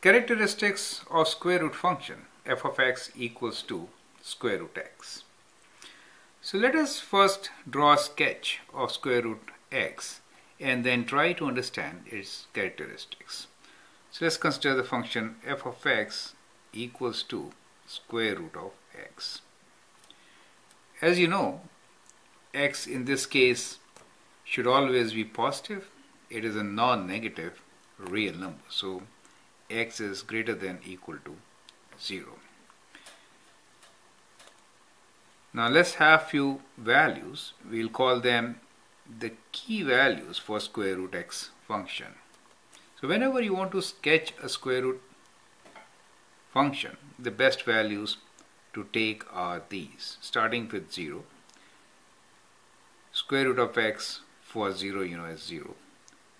Characteristics of square root function f of x equals to square root x. So let us first draw a sketch of square root x and then try to understand its characteristics. So let's consider the function f of x equals to square root of x. As you know, x in this case should always be positive. It is a non-negative real number. So x is greater than or equal to 0. Now let's have few values. We'll call them the key values for square root x function. So whenever you want to sketch a square root function, the best values to take are these. Starting with 0, square root of x for 0 is 0.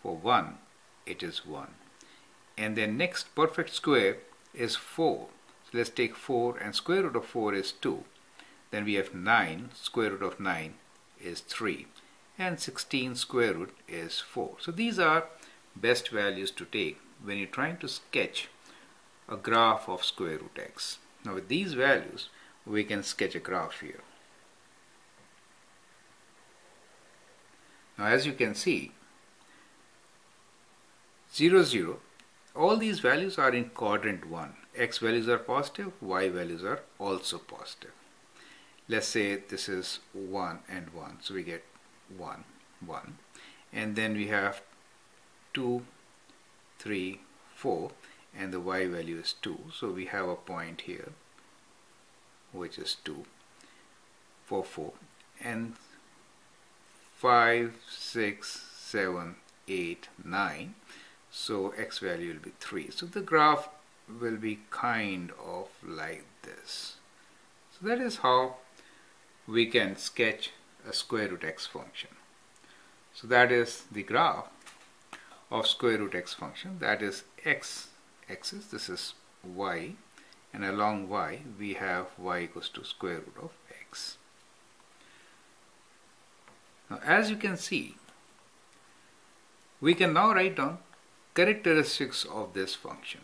For 1, it is 1. And then next perfect square is 4. So let's take 4, and square root of 4 is 2. Then we have 9, square root of 9 is 3. And 16 square root is 4. So these are best values to take when you're trying to sketch a graph of square root x. Now with these values, we can sketch a graph here. Now as you can see, 0, 0, all these values are in quadrant 1. X values are positive, y values are also positive. Let's say this is 1 and 1, so we get 1, 1. And then we have 2, 3, 4, and the y value is 2. So we have a point here, which is 2, 4, 4. And 5, 6, 7, 8, 9. So x value will be 3. So the graph will be kind of like this. So that is how we can sketch a square root x function. So that is the graph of square root x function. That is x axis, this is y, and along y we have y equals to square root of x. Now as you can see, we can now write down characteristics of this function.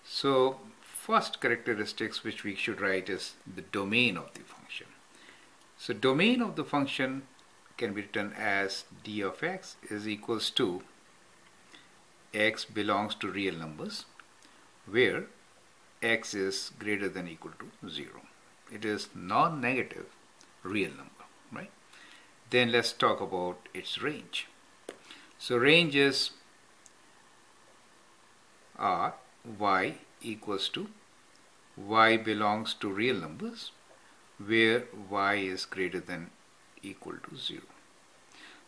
So first characteristics which we should write is the domain of the function. So domain of the function can be written as d of x is equals to x belongs to real numbers where x is greater than or equal to 0. It is non-negative real number, right? Then let's talk about its range. So range is R y equals to y belongs to real numbers where y is greater than or equal to 0.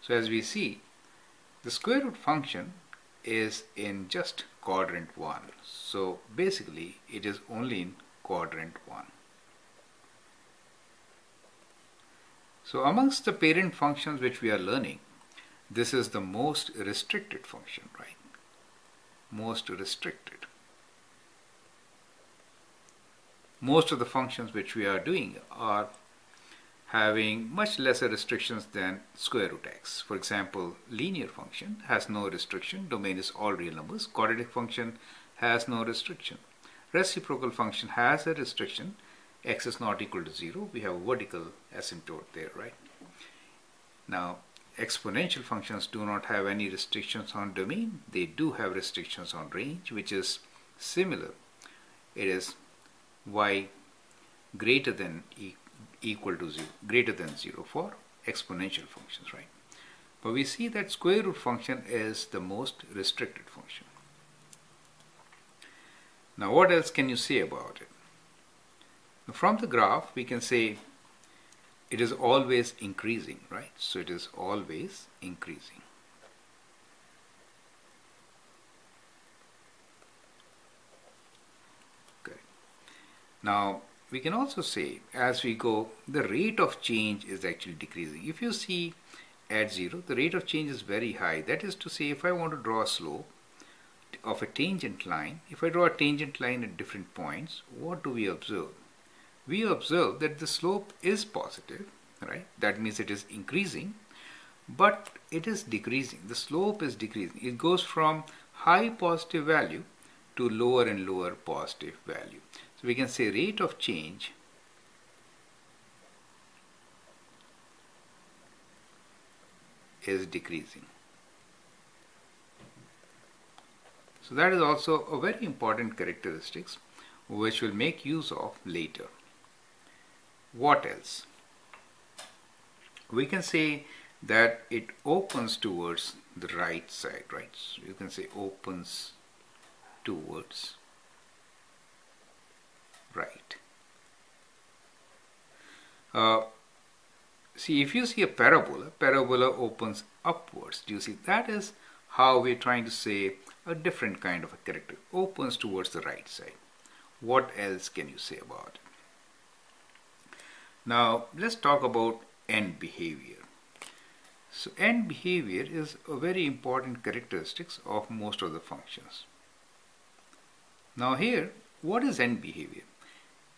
So as we see, the square root function is in just quadrant 1. So basically it is only in quadrant 1. So amongst the parent functions which we are learning, this is the most restricted function, right? Most restricted. Most of the functions which we are doing are having much lesser restrictions than square root x. For example, linear function has no restriction, domain is all real numbers. Quadratic function has no restriction. Reciprocal function has a restriction, x is not equal to 0. We have a vertical asymptote there, right? Now exponential functions do not have any restrictions on domain. They do have restrictions on range, which is similar. It is y greater than equal to 0, greater than 0 for exponential functions, right? But we see that square root function is the most restricted function. Now what else can you say about it? From the graph we can say it is always increasing, right? So it is always increasing. Okay. Now we can also say as we go, the rate of change is actually decreasing. If you see at 0, the rate of change is very high. That is to say, if I want to draw a slope of a tangent line, if I draw a tangent line at different points, what do we observe? We observe that the slope is positive, right? That means it is increasing, but it is decreasing. The slope is decreasing. It goes from high positive value to lower and lower positive value. So we can say rate of change is decreasing. So that is also a very important characteristics which we'll make use of later. What else? We can say that it opens towards the right side, right? So you can say opens towards right. See, if you see a parabola opens upwards. Do you see? That is how we're trying to say a different kind of a character. Opens towards the right side. What else can you say about it? Now, let's talk about end behavior. So, end behavior is a very important characteristics of most of the functions. Now here, what is end behavior?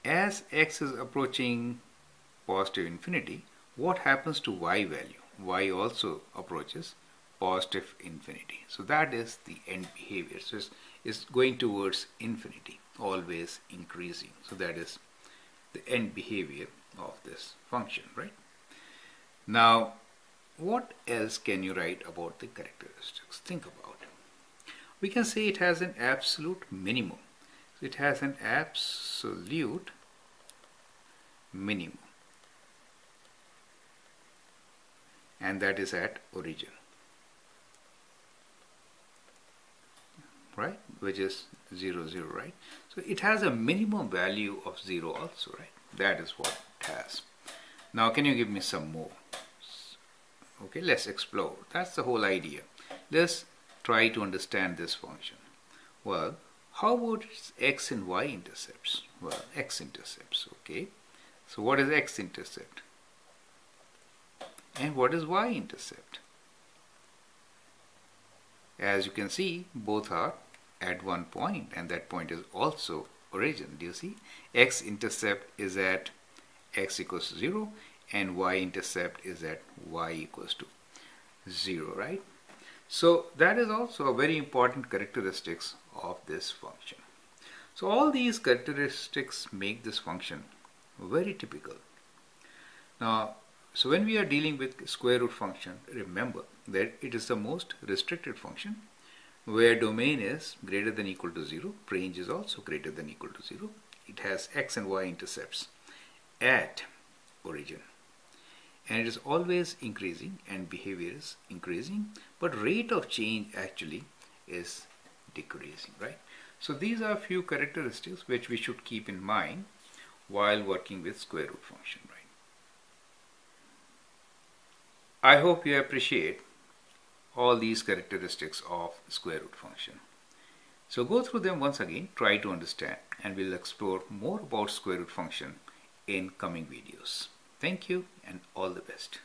As x is approaching positive infinity, what happens to y value? Y also approaches positive infinity. So that is the end behavior. So it's going towards infinity, always increasing. So that is the end behavior of this function, right? Now, what else can you write about the characteristics? Think about it. We can say it has an absolute minimum. It has an absolute minimum, and that is at origin, right, which is 0, 0, right? So it has a minimum value of 0 also, right? That is what it has. Now can you give me some more? Okay, let's explore. That's the whole idea. Let's try to understand this function. Well, how about its x and y intercepts? Well, x-intercepts, okay. So what is x-intercept? And what is y-intercept? As you can see, both are at one point, and that point is also origin. Do you see? X-intercept is at x equals to 0, and y-intercept is at y equals to 0, right? So that is also a very important characteristics of this function. So all these characteristics make this function very typical. Now, so when we are dealing with square root function, remember that it is the most restricted function where domain is greater than equal to 0, range is also greater than equal to 0. It has x and y intercepts at origin, and it is always increasing, and behavior is increasing, but rate of change actually is decreasing, right? So these are a few characteristics which we should keep in mind while working with square root function, right? I hope you appreciate all these characteristics of square root function. So go through them once again, try to understand, and we'll explore more about square root function in coming videos. Thank you and all the best.